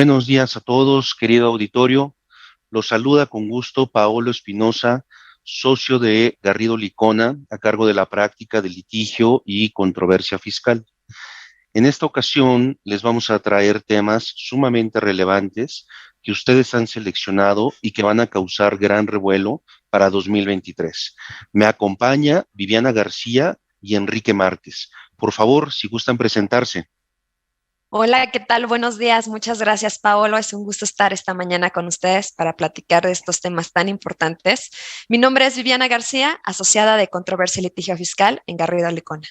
Buenos días a todos, querido auditorio. Los saluda con gusto Paolo Espinosa, socio de Garrido Licona, a cargo de la práctica de litigio y controversia fiscal. En esta ocasión les vamos a traer temas sumamente relevantes que ustedes han seleccionado y que van a causar gran revuelo para 2023. Me acompaña Viviana García y Enrique Márquez. Por favor, si gustan presentarse. Hola, ¿qué tal? Buenos días. Muchas gracias, Paolo. Es un gusto estar esta mañana con ustedes para platicar de estos temas tan importantes. Mi nombre es Viviana García, asociada de Controversia y Litigio Fiscal en Garrido Licona.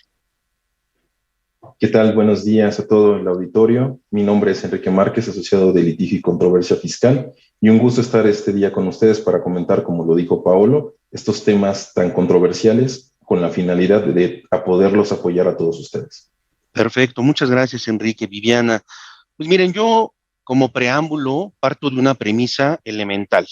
¿Qué tal? Buenos días a todo el auditorio. Mi nombre es Enrique Márquez, asociado de Litigio y Controversia Fiscal, y un gusto estar este día con ustedes para comentar, como lo dijo Paolo, estos temas tan controversiales con la finalidad de poderlos apoyar a todos ustedes. Perfecto, muchas gracias, Enrique. Viviana. Pues miren, yo como preámbulo parto de una premisa elemental.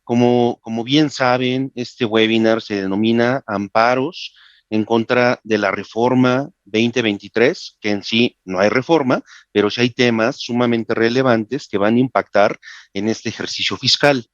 Como bien saben, este webinar se denomina Amparos en contra de la reforma 2023, que en sí no hay reforma, pero sí hay temas sumamente relevantes que van a impactar en este ejercicio fiscal.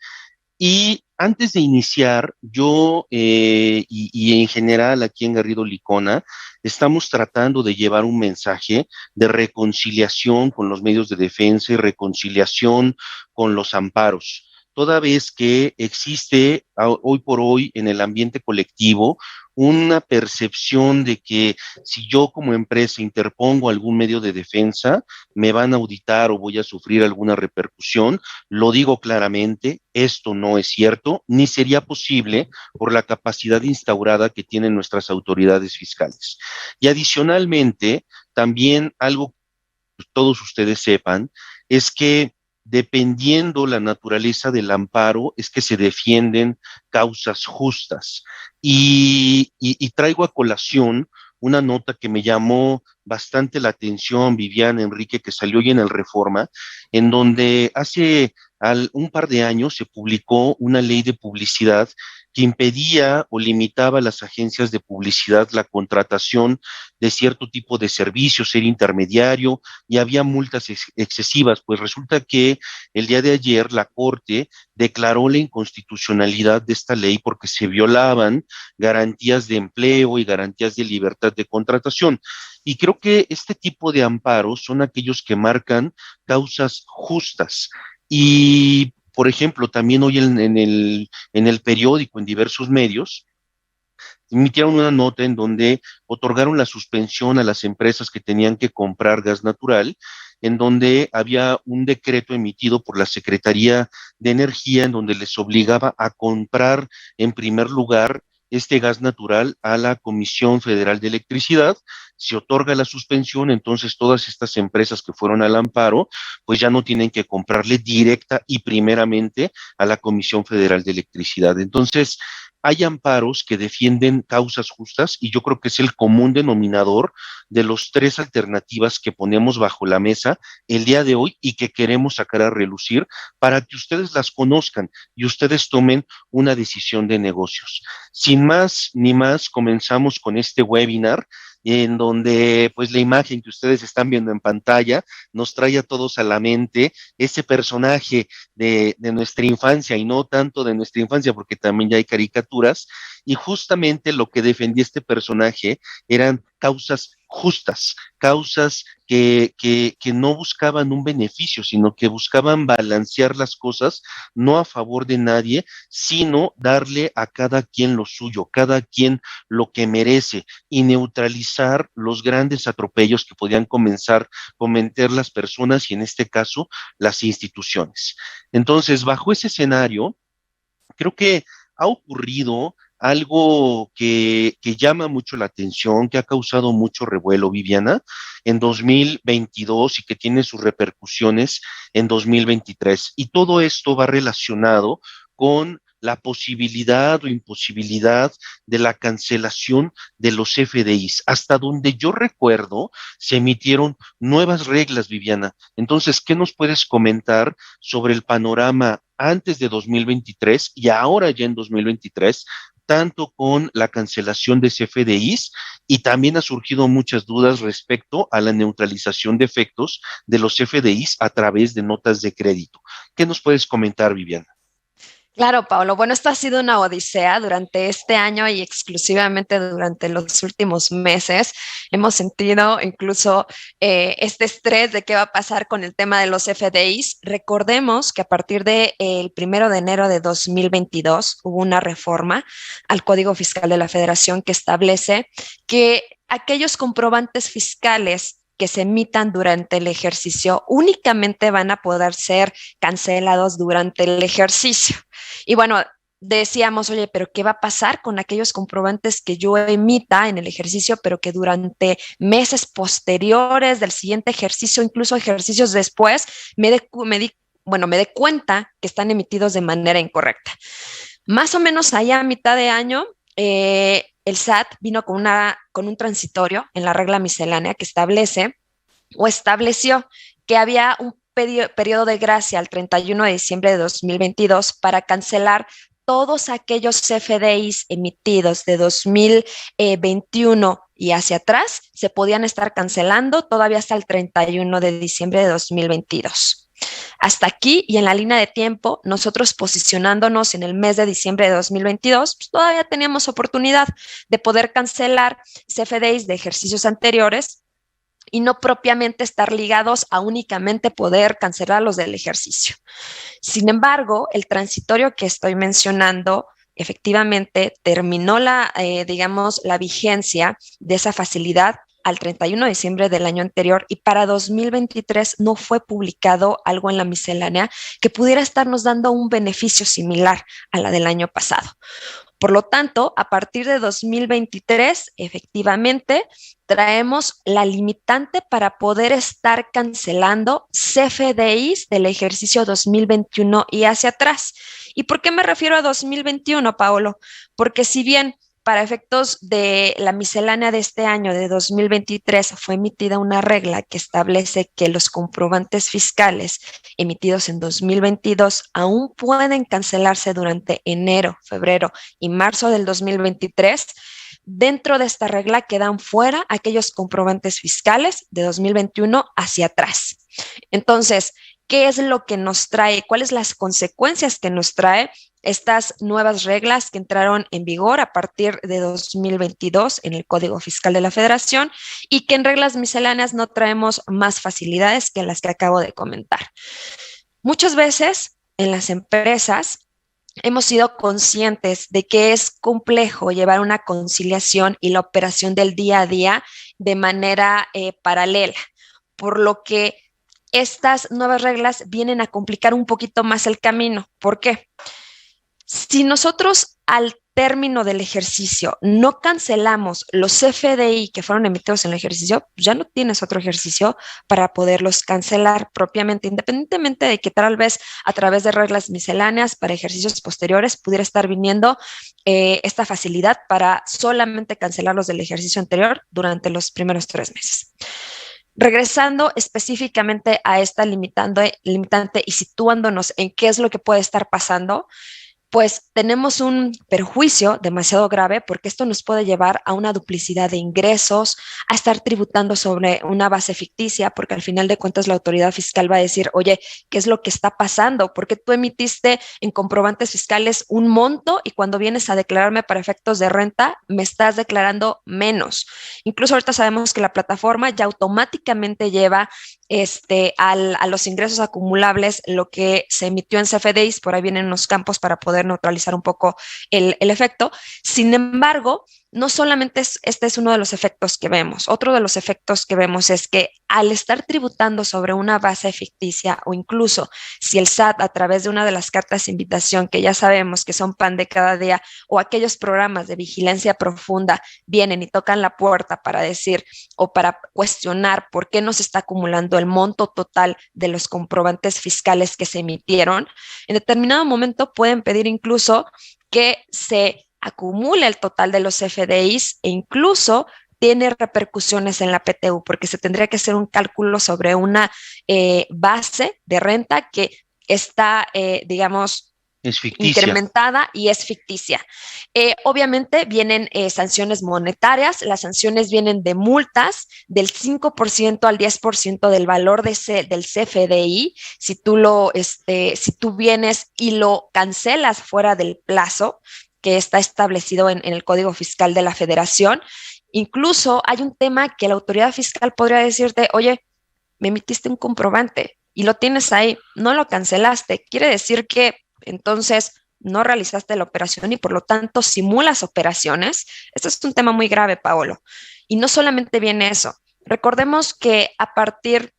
Y antes de iniciar, yo en general aquí en Garrido Licona estamos tratando de llevar un mensaje de reconciliación con los medios de defensa y reconciliación con los amparos, toda vez que existe hoy por hoy en el ambiente colectivo una percepción de que si yo como empresa interpongo algún medio de defensa, me van a auditar o voy a sufrir alguna repercusión. Lo digo claramente, esto no es cierto, ni sería posible por la capacidad instaurada que tienen nuestras autoridades fiscales. Y adicionalmente, también algo que todos ustedes sepan es que dependiendo la naturaleza del amparo, es que se defienden causas justas. Y traigo a colación una nota que me llamó bastante la atención, Viviana, Enrique, que salió hoy en el Reforma, en donde hace un par de años se publicó una ley de publicidad que impedía o limitaba a las agencias de publicidad la contratación de cierto tipo de servicios, ser intermediario, y había multas excesivas. Pues resulta que el día de ayer la Corte declaró la inconstitucionalidad de esta ley porque se violaban garantías de empleo y garantías de libertad de contratación. Y creo que este tipo de amparos son aquellos que marcan causas justas. Y, por ejemplo, también hoy en el periódico, en diversos medios, emitieron una nota en donde otorgaron la suspensión a las empresas que tenían que comprar gas natural, en donde había un decreto emitido por la Secretaría de Energía en donde les obligaba a comprar en primer lugar este gas natural a la Comisión Federal de Electricidad. Se otorga la suspensión, entonces todas estas empresas que fueron al amparo, pues ya no tienen que comprarle directa y primeramente a la Comisión Federal de Electricidad. Entonces, hay amparos que defienden causas justas y yo creo que es el común denominador de las tres alternativas que ponemos bajo la mesa el día de hoy y que queremos sacar a relucir para que ustedes las conozcan y ustedes tomen una decisión de negocios. Sin más ni más, comenzamos con este webinar en donde pues la imagen que ustedes están viendo en pantalla nos trae a todos a la mente ese personaje de nuestra infancia y no tanto de nuestra infancia porque también ya hay caricaturas y justamente lo que defendía este personaje eran causas justas, causas que no buscaban un beneficio, sino que buscaban balancear las cosas, no a favor de nadie, sino darle a cada quien lo suyo, cada quien lo que merece y neutralizar los grandes atropellos que podían cometer las personas y en este caso las instituciones. Entonces, bajo ese escenario, creo que ha ocurrido algo que llama mucho la atención, que ha causado mucho revuelo, Viviana, en 2022 y que tiene sus repercusiones en 2023. Y todo esto va relacionado con la posibilidad o imposibilidad de la cancelación de los FDIs. Hasta donde yo recuerdo, se emitieron nuevas reglas, Viviana. Entonces, ¿qué nos puedes comentar sobre el panorama antes de 2023 y ahora ya en 2023 tanto con la cancelación de CFDIs y también ha surgido muchas dudas respecto a la neutralización de efectos de los CFDIs a través de notas de crédito. ¿Qué nos puedes comentar, Viviana? Claro, Pablo. Bueno, esto ha sido una odisea durante este año y exclusivamente durante los últimos meses. Hemos sentido incluso este estrés de qué va a pasar con el tema de los FDIs. Recordemos que a partir del 1 de enero de 2022 hubo una reforma al Código Fiscal de la Federación que establece que aquellos comprobantes fiscales que se emitan durante el ejercicio únicamente van a poder ser cancelados durante el ejercicio. Y bueno, decíamos, oye, pero ¿qué va a pasar con aquellos comprobantes que yo emita en el ejercicio, pero que durante meses posteriores del siguiente ejercicio, incluso ejercicios después, me dé cuenta que están emitidos de manera incorrecta? Más o menos allá a mitad de año, el SAT vino con un transitorio en la regla miscelánea que estableció que había un periodo de gracia al 31 de diciembre de 2022 para cancelar todos aquellos CFDIs emitidos de 2021 y hacia atrás, se podían estar cancelando todavía hasta el 31 de diciembre de 2022. Hasta aquí y en la línea de tiempo, nosotros posicionándonos en el mes de diciembre de 2022, pues todavía teníamos oportunidad de poder cancelar CFDIs de ejercicios anteriores y no propiamente estar ligados a únicamente poder cancelar los del ejercicio. Sin embargo, el transitorio que estoy mencionando efectivamente terminó la vigencia de esa facilidad al 31 de diciembre del año anterior y para 2023 no fue publicado algo en la miscelánea que pudiera estarnos dando un beneficio similar a la del año pasado. Por lo tanto, a partir de 2023, efectivamente, traemos la limitante para poder estar cancelando CFDIs del ejercicio 2021 y hacia atrás. ¿Y por qué me refiero a 2021, Paolo? Porque si bien para efectos de la miscelánea de este año, de 2023, fue emitida una regla que establece que los comprobantes fiscales emitidos en 2022 aún pueden cancelarse durante enero, febrero y marzo del 2023. Dentro de esta regla quedan fuera aquellos comprobantes fiscales de 2021 hacia atrás. Entonces, ¿qué es lo que nos trae? ¿Cuáles las consecuencias que nos trae estas nuevas reglas que entraron en vigor a partir de 2022 en el Código Fiscal de la Federación y que en reglas misceláneas no traemos más facilidades que las que acabo de comentar? Muchas veces en las empresas hemos sido conscientes de que es complejo llevar una conciliación y la operación del día a día de manera paralela, por lo que estas nuevas reglas vienen a complicar un poquito más el camino. ¿Por qué? Si nosotros al término del ejercicio no cancelamos los CFDI que fueron emitidos en el ejercicio, ya no tienes otro ejercicio para poderlos cancelar propiamente, independientemente de que tal vez a través de reglas misceláneas para ejercicios posteriores pudiera estar viniendo esta facilidad para solamente cancelar los del ejercicio anterior durante los primeros 3 meses. Regresando específicamente a esta limitante y situándonos en qué es lo que puede estar pasando, pues tenemos un perjuicio demasiado grave porque esto nos puede llevar a una duplicidad de ingresos, a estar tributando sobre una base ficticia, porque al final de cuentas la autoridad fiscal va a decir, oye, ¿qué es lo que está pasando? ¿Por qué tú emitiste en comprobantes fiscales un monto y cuando vienes a declararme para efectos de renta me estás declarando menos? Incluso ahorita sabemos que la plataforma ya automáticamente lleva a los ingresos acumulables lo que se emitió en CFDIs, por ahí vienen unos campos para poder neutralizar un poco el efecto. Sin embargo, no solamente este es uno de los efectos que vemos. Otro de los efectos que vemos es que al estar tributando sobre una base ficticia o incluso si el SAT a través de una de las cartas de invitación que ya sabemos que son pan de cada día o aquellos programas de vigilancia profunda vienen y tocan la puerta para decir o para cuestionar por qué no se está acumulando el monto total de los comprobantes fiscales que se emitieron, en determinado momento pueden pedir incluso que se acumula el total de los FDIs e incluso tiene repercusiones en la PTU porque se tendría que hacer un cálculo sobre una base de renta que está, Es ficticia. incrementada y es ficticia. Obviamente vienen sanciones monetarias, las sanciones vienen de multas del 5% al 10% del valor del CFDI. Si tú vienes y lo cancelas fuera del plazo que está establecido en el Código Fiscal de la Federación, incluso hay un tema que la autoridad fiscal podría decirte, oye, me emitiste un comprobante y lo tienes ahí, no lo cancelaste. Quiere decir que entonces no realizaste la operación y por lo tanto simulas operaciones. Este es un tema muy grave, Paolo. Y no solamente viene eso. Recordemos que a partir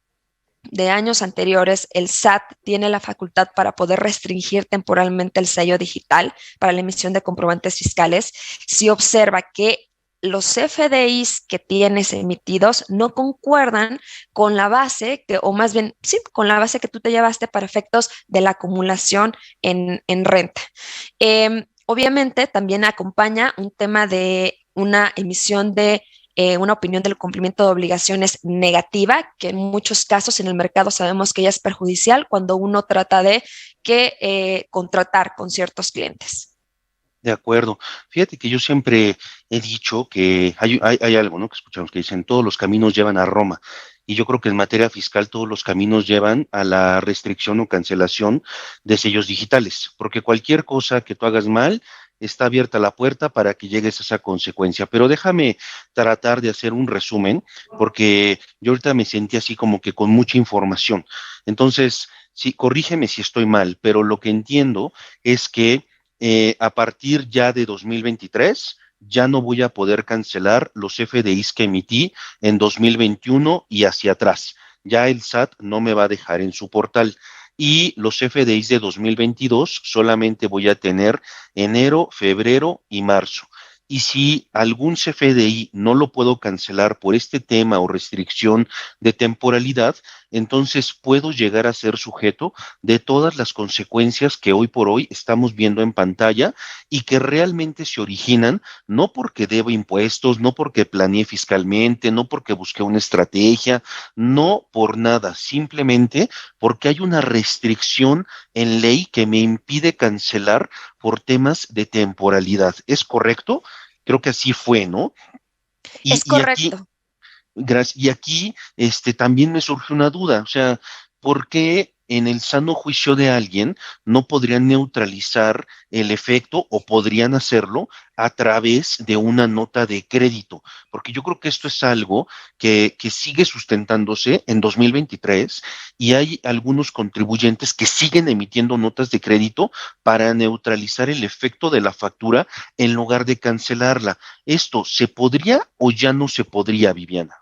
de años anteriores, el SAT tiene la facultad para poder restringir temporalmente el sello digital para la emisión de comprobantes fiscales si observa que los CFDIs que tienes emitidos no concuerdan con la base, o más bien, sí, con la base que tú te llevaste para efectos de la acumulación en renta. Obviamente también acompaña un tema de una emisión de una opinión del cumplimiento de obligaciones negativa, que en muchos casos en el mercado sabemos que ya es perjudicial cuando uno trata de contratar con ciertos clientes. De acuerdo. Fíjate que yo siempre he dicho que hay algo, ¿no? Que escuchamos que dicen, todos los caminos llevan a Roma. Y yo creo que en materia fiscal todos los caminos llevan a la restricción o cancelación de sellos digitales, porque cualquier cosa que tú hagas mal, está abierta la puerta para que llegues a esa consecuencia. Pero déjame tratar de hacer un resumen, porque yo ahorita me sentí así como que con mucha información. Entonces, sí, corrígeme si estoy mal, pero lo que entiendo es que a partir ya de 2023 ya no voy a poder cancelar los FDIs que emití en 2021 y hacia atrás. Ya el SAT no me va a dejar en su portal. Y los FDIs de 2022 solamente voy a tener enero, febrero y marzo. Y si algún CFDI no lo puedo cancelar por este tema o restricción de temporalidad, entonces puedo llegar a ser sujeto de todas las consecuencias que hoy por hoy estamos viendo en pantalla y que realmente se originan no porque debo impuestos, no porque planeé fiscalmente, no porque busqué una estrategia, no por nada, simplemente porque hay una restricción en ley que me impide cancelar por temas de temporalidad. ¿Es correcto? Creo que así fue, ¿no? Es Y aquí, correcto. gracias, y aquí también me surge una duda, o sea, ¿por qué en el sano juicio de alguien no podrían neutralizar el efecto o podrían hacerlo a través de una nota de crédito? Porque yo creo que esto es algo que sigue sustentándose en 2023 y hay algunos contribuyentes que siguen emitiendo notas de crédito para neutralizar el efecto de la factura en lugar de cancelarla. ¿Esto se podría o ya no se podría, Viviana?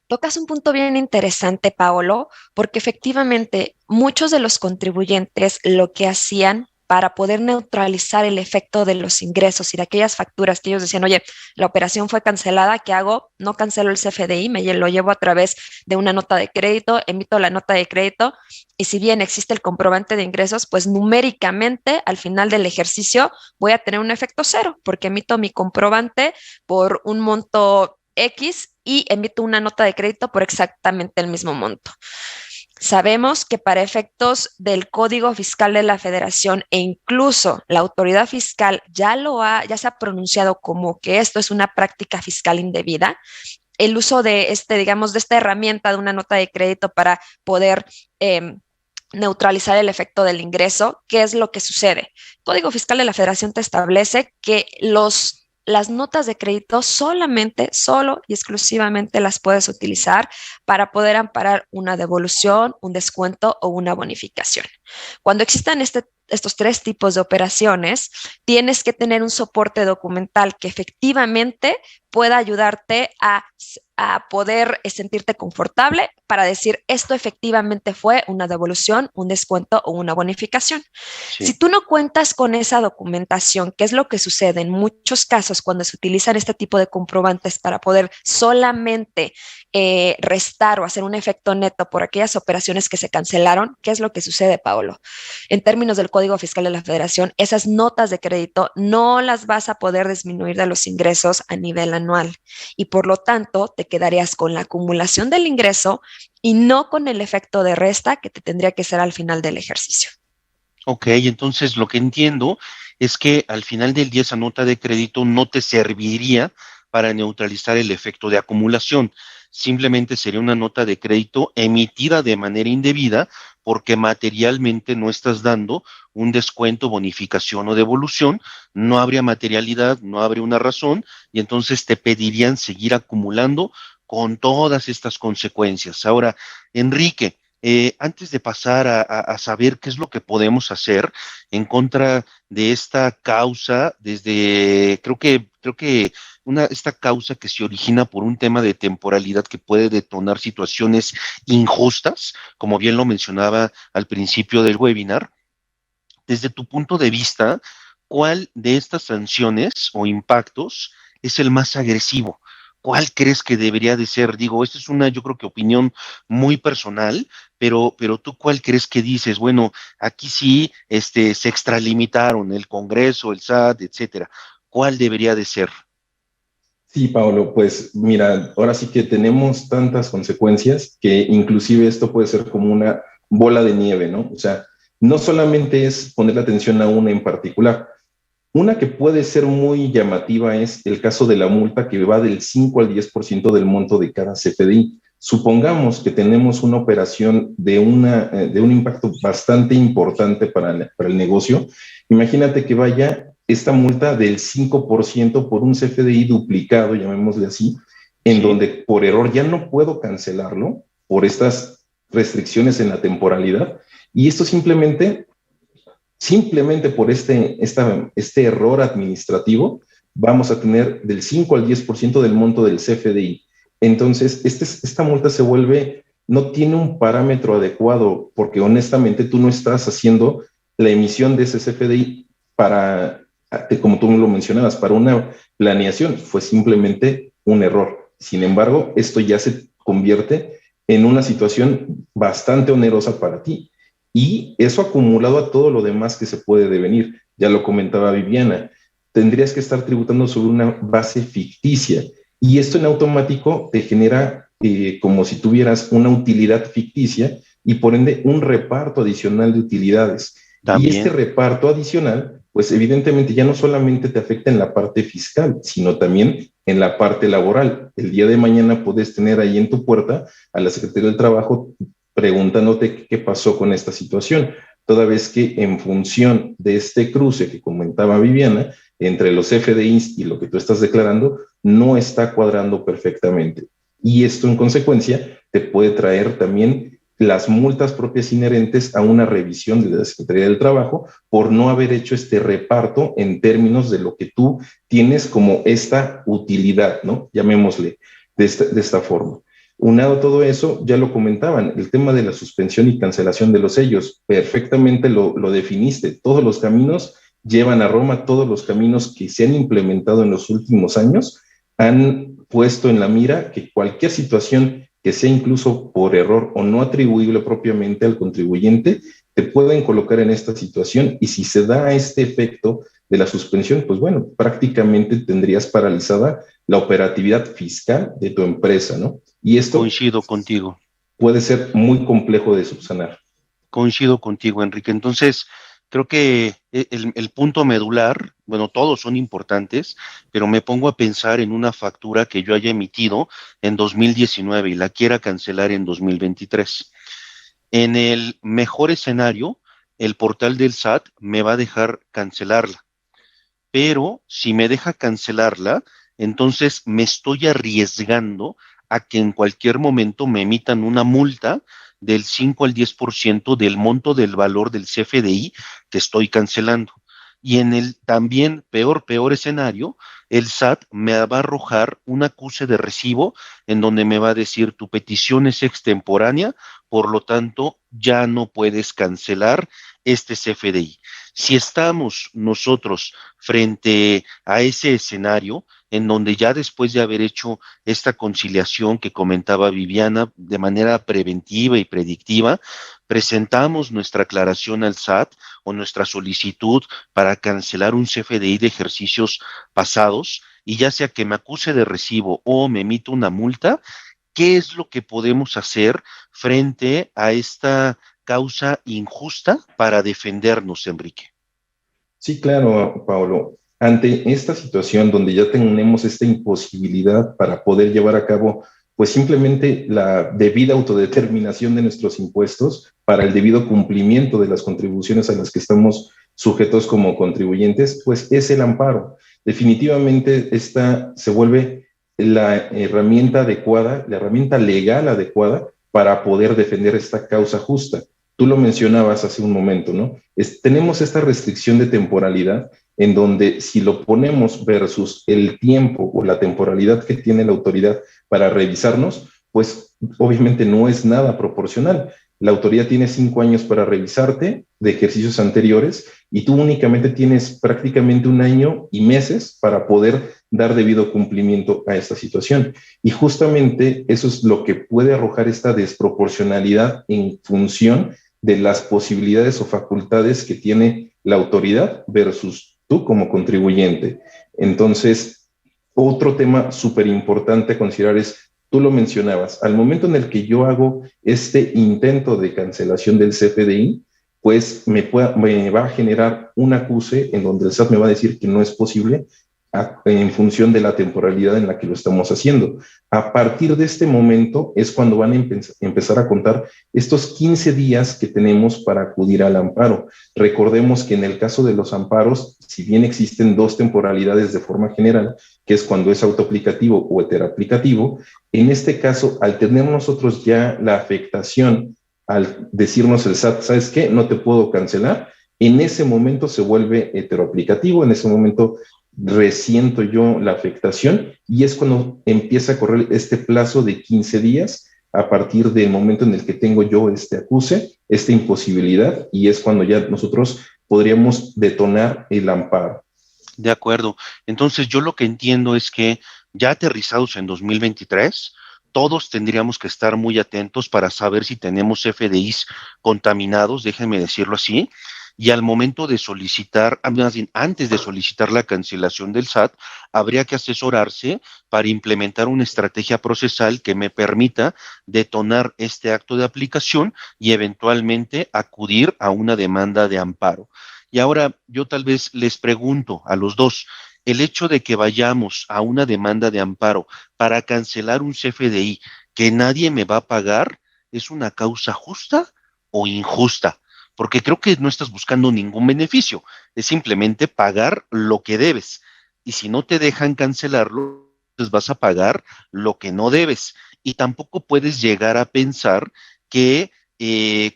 Tocas un punto bien interesante, Paolo, porque efectivamente muchos de los contribuyentes lo que hacían para poder neutralizar el efecto de los ingresos y de aquellas facturas que ellos decían, oye, la operación fue cancelada, ¿qué hago? No cancelo el CFDI, lo llevo a través de una nota de crédito, emito la nota de crédito y si bien existe el comprobante de ingresos, pues numéricamente al final del ejercicio voy a tener un efecto cero porque emito mi comprobante por un monto X y emito una nota de crédito por exactamente el mismo monto. Sabemos que para efectos del Código Fiscal de la Federación e incluso la autoridad fiscal ya se ha pronunciado como que esto es una práctica fiscal indebida. El uso de digamos, de esta herramienta de una nota de crédito para poder neutralizar el efecto del ingreso, ¿qué es lo que sucede? El Código Fiscal de la Federación te establece que las notas de crédito solo y exclusivamente las puedes utilizar para poder amparar una devolución, un descuento o una bonificación. Cuando existan estos tres tipos de operaciones, tienes que tener un soporte documental que efectivamente pueda ayudarte a poder sentirte confortable para decir esto efectivamente fue una devolución, un descuento o una bonificación. Sí. Si tú no cuentas con esa documentación, que es lo que sucede en muchos casos cuando se utilizan este tipo de comprobantes para poder solamente restar o hacer un efecto neto por aquellas operaciones que se cancelaron, ¿qué es lo que sucede, Paolo? En términos del Código Fiscal de la Federación, esas notas de crédito no las vas a poder disminuir de los ingresos a nivel anual y por lo tanto te quedarías con la acumulación del ingreso y no con el efecto de resta que te tendría que ser al final del ejercicio. Ok, entonces lo que entiendo es que al final del día esa nota de crédito no te serviría para neutralizar el efecto de acumulación. Simplemente sería una nota de crédito emitida de manera indebida porque materialmente no estás dando un descuento, bonificación o devolución, no habría materialidad, no habría una razón y entonces te pedirían seguir acumulando con todas estas consecuencias. Ahora, Enrique, antes de pasar a saber qué es lo que podemos hacer en contra de esta causa, desde, creo que esta causa que se origina por un tema de temporalidad que puede detonar situaciones injustas, como bien lo mencionaba al principio del webinar, desde tu punto de vista, ¿cuál de estas sanciones o impactos es el más agresivo? ¿Cuál crees que debería de ser? Digo, esta es una, yo creo que opinión muy personal, pero tú cuál crees que dices, bueno, aquí sí, se extralimitaron el Congreso, el SAT, etcétera. ¿Cuál debería de ser? Sí, Paolo, pues mira, ahora sí que tenemos tantas consecuencias que inclusive esto puede ser como una bola de nieve, ¿no? O sea, no solamente es poner la atención a una en particular. Una que puede ser muy llamativa es el caso de la multa que va del 5 al 10% del monto de cada CFDI. Supongamos que tenemos una operación de un impacto bastante importante para el negocio. Imagínate que vaya esta multa del 5% por un CFDI duplicado, llamémosle así, en Sí, donde por error ya no puedo cancelarlo por estas restricciones en la temporalidad. Y esto simplemente por este error administrativo, vamos a tener del 5 al 10% del monto del CFDI. Entonces, esta multa se vuelve, no tiene un parámetro adecuado, porque honestamente tú no estás haciendo la emisión de ese CFDI para, como tú lo mencionabas, para una planeación, fue simplemente un error. Sin embargo, esto ya se convierte en una situación bastante onerosa para ti. Y eso acumulado a todo lo demás que se puede devenir, ya lo comentaba Viviana, tendrías que estar tributando sobre una base ficticia y esto en automático te genera como si tuvieras una utilidad ficticia y por ende un reparto adicional de utilidades. Y este también. reparto adicional, pues evidentemente ya no solamente te afecta en la parte fiscal, sino también en la parte laboral. El día de mañana puedes tener ahí en tu puerta a la Secretaría del Trabajo preguntándote qué pasó con esta situación, toda vez que en función de este cruce que comentaba Viviana, entre los FDIs y lo que tú estás declarando, no está cuadrando perfectamente. Y esto en consecuencia te puede traer también las multas propias inherentes a una revisión de la Secretaría del Trabajo por no haber hecho este reparto en términos de lo que tú tienes como esta utilidad, ¿no? Llamémosle de esta forma. Unado a todo eso, ya lo comentaban, el tema de la suspensión y cancelación de los sellos, perfectamente lo definiste. Todos los caminos llevan a Roma, todos los caminos que se han implementado en los últimos años han puesto en la mira que cualquier situación que sea incluso por error o no atribuible propiamente al contribuyente, te pueden colocar en esta situación y si se da este efecto de la suspensión, pues bueno, prácticamente tendrías paralizada la operatividad fiscal de tu empresa, ¿no? Y esto Coincido contigo. puede ser muy complejo de subsanar. Coincido contigo, Enrique. Entonces, creo que el punto medular, bueno, todos son importantes, pero me pongo a pensar en una factura que yo haya emitido en 2019 y la quiera cancelar en 2023. En el mejor escenario, el portal del SAT me va a dejar cancelarla, pero si me deja cancelarla, entonces me estoy arriesgando a que en cualquier momento me emitan una multa del 5 al 10% del monto del valor del CFDI que estoy cancelando. Y en el también peor escenario, el SAT me va a arrojar un acuse de recibo en donde me va a decir tu petición es extemporánea, por lo tanto ya no puedes cancelar este CFDI. Si estamos nosotros frente a ese escenario en donde ya después de haber hecho esta conciliación que comentaba Viviana de manera preventiva y predictiva, presentamos nuestra aclaración al SAT o nuestra solicitud para cancelar un CFDI de ejercicios pasados y ya sea que me acuse de recibo o me emita una multa, ¿qué es lo que podemos hacer frente a esta causa injusta para defendernos, Enrique? Sí, claro, Paolo. Ante esta situación donde ya tenemos esta imposibilidad para poder llevar a cabo, pues simplemente la debida autodeterminación de nuestros impuestos para el debido cumplimiento de las contribuciones a las que estamos sujetos como contribuyentes, pues es el amparo. Definitivamente esta se vuelve la herramienta adecuada, la herramienta legal adecuada para poder defender esta causa justa. Tú lo mencionabas hace un momento, ¿no? Tenemos esta restricción de temporalidad en donde si lo ponemos versus el tiempo o la temporalidad que tiene la autoridad para revisarnos, pues obviamente no es nada proporcional. La autoridad tiene 5 años para revisarte de ejercicios anteriores y tú únicamente tienes prácticamente 1 año y meses para poder dar debido cumplimiento a esta situación. Y justamente eso es lo que puede arrojar esta desproporcionalidad en función de las posibilidades o facultades que tiene la autoridad versus tú como contribuyente. Entonces, otro tema súper importante a considerar es, tú lo mencionabas, al momento en el que yo hago este intento de cancelación del CFDI, pues me va a generar un acuse en donde el SAT me va a decir que no es posible en función de la temporalidad en la que lo estamos haciendo. A partir de este momento es cuando van a empezar a contar estos 15 días que tenemos para acudir al amparo. Recordemos que en el caso de los amparos, si bien existen 2 temporalidades de forma general, que es cuando es autoaplicativo o heteroaplicativo, en este caso, al tener nosotros ya la afectación, al decirnos el SAT, ¿sabes qué? No te puedo cancelar, en ese momento se vuelve heteroaplicativo, en ese momento resiento yo la afectación y es cuando empieza a correr este plazo de 15 días a partir del momento en el que tengo yo este acuse, esta imposibilidad, y es cuando ya nosotros podríamos detonar el amparo. De acuerdo. Entonces, yo lo que entiendo es que ya aterrizados en 2023, todos tendríamos que estar muy atentos para saber si tenemos FDIs contaminados, déjenme decirlo así, y al momento de solicitar, más bien antes de solicitar la cancelación del SAT, habría que asesorarse para implementar una estrategia procesal que me permita detonar este acto de aplicación y eventualmente acudir a una demanda de amparo. Y ahora yo tal vez les pregunto a los dos, el hecho de que vayamos a una demanda de amparo para cancelar un CFDI que nadie me va a pagar, ¿es una causa justa o injusta? Porque creo que no estás buscando ningún beneficio, es simplemente pagar lo que debes. Y si no te dejan cancelarlo, pues vas a pagar lo que no debes. Y tampoco puedes llegar a pensar que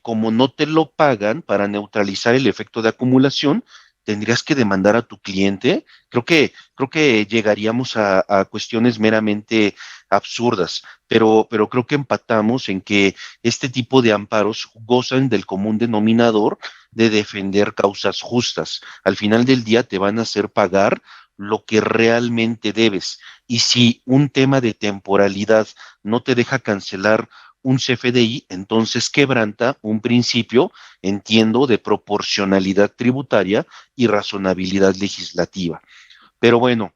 como no te lo pagan para neutralizar el efecto de acumulación, tendrías que demandar a tu cliente. Creo que llegaríamos a cuestiones meramente absurdas, pero creo que empatamos en que este tipo de amparos gozan del común denominador de defender causas justas. Al final del día te van a hacer pagar lo que realmente debes. Y si un tema de temporalidad no te deja cancelar un CFDI, entonces quebranta un principio, entiendo, de proporcionalidad tributaria y razonabilidad legislativa. Pero bueno,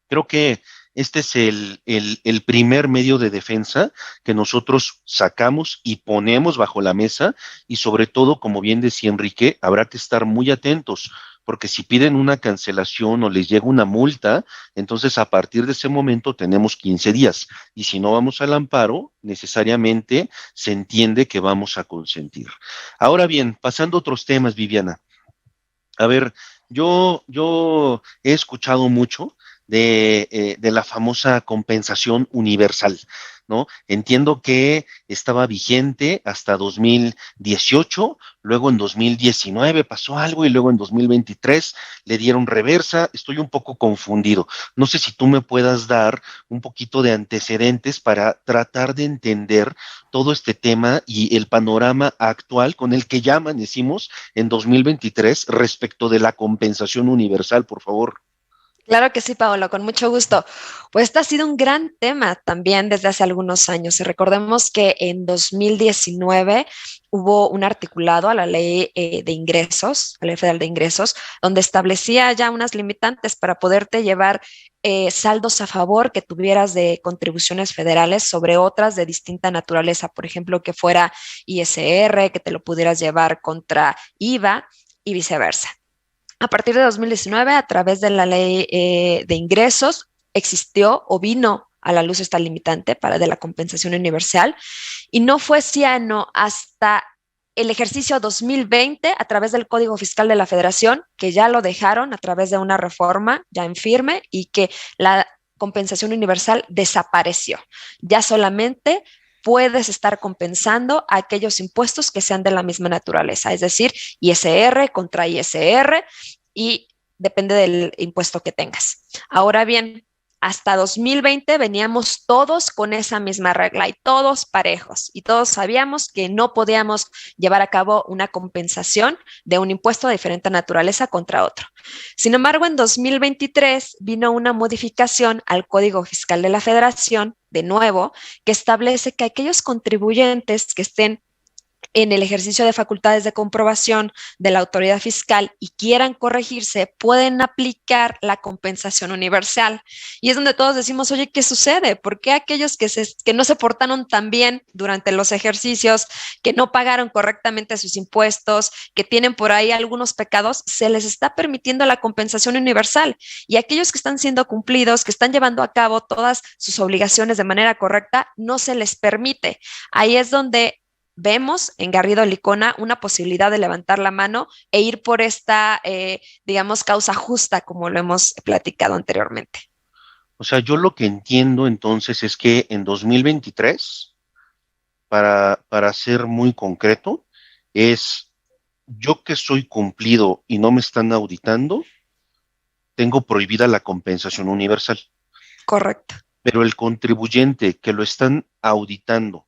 creo que este es el primer medio de defensa que nosotros sacamos y ponemos bajo la mesa y sobre todo, como bien decía Enrique, habrá que estar muy atentos porque si piden una cancelación o les llega una multa, entonces a partir de ese momento tenemos 15 días y si no vamos al amparo, necesariamente se entiende que vamos a consentir. Ahora bien, pasando a otros temas, Viviana. A ver, yo he escuchado mucho de la famosa compensación universal, ¿no? Entiendo que estaba vigente hasta 2018, luego en 2019 pasó algo y luego en 2023 le dieron reversa. Estoy un poco confundido. No sé si tú me puedas dar un poquito de antecedentes para tratar de entender todo este tema y el panorama actual con el que ya amanecimos en 2023 respecto de la compensación universal, por favor. Claro que sí, Paolo, con mucho gusto. Pues este ha sido un gran tema también desde hace algunos años. Y recordemos que en 2019 hubo un articulado a la ley de ingresos, a la ley federal de ingresos, donde establecía ya unas limitantes para poderte llevar saldos a favor que tuvieras de contribuciones federales sobre otras de distinta naturaleza. Por ejemplo, que fuera ISR, que te lo pudieras llevar contra IVA y viceversa. A partir de 2019, a través de la ley de ingresos, existió o vino a la luz esta limitante de la compensación universal y no fue sino hasta el ejercicio 2020 a través del Código Fiscal de la Federación, que ya lo dejaron a través de una reforma ya en firme y que la compensación universal desapareció. Ya solamente puedes estar compensando aquellos impuestos que sean de la misma naturaleza, es decir, ISR contra ISR y depende del impuesto que tengas. Ahora bien, hasta 2020 veníamos todos con esa misma regla y todos parejos y todos sabíamos que no podíamos llevar a cabo una compensación de un impuesto de diferente naturaleza contra otro. Sin embargo, en 2023 vino una modificación al Código Fiscal de la Federación, de nuevo, que establece que aquellos contribuyentes que estén en el ejercicio de facultades de comprobación de la autoridad fiscal y quieran corregirse, pueden aplicar la compensación universal. Y es donde todos decimos, oye, ¿qué sucede? ¿Por qué aquellos que no se portaron tan bien durante los ejercicios, que no pagaron correctamente sus impuestos, que tienen por ahí algunos pecados, se les está permitiendo la compensación universal? Y aquellos que están siendo cumplidos, que están llevando a cabo todas sus obligaciones de manera correcta, no se les permite. Ahí es donde vemos en Garrido Licona una posibilidad de levantar la mano e ir por esta, digamos, causa justa, como lo hemos platicado anteriormente. O sea, yo lo que entiendo entonces es que en 2023, para ser muy concreto, es yo que soy cumplido y no me están auditando, tengo prohibida la compensación universal. Correcto. Pero el contribuyente que lo están auditando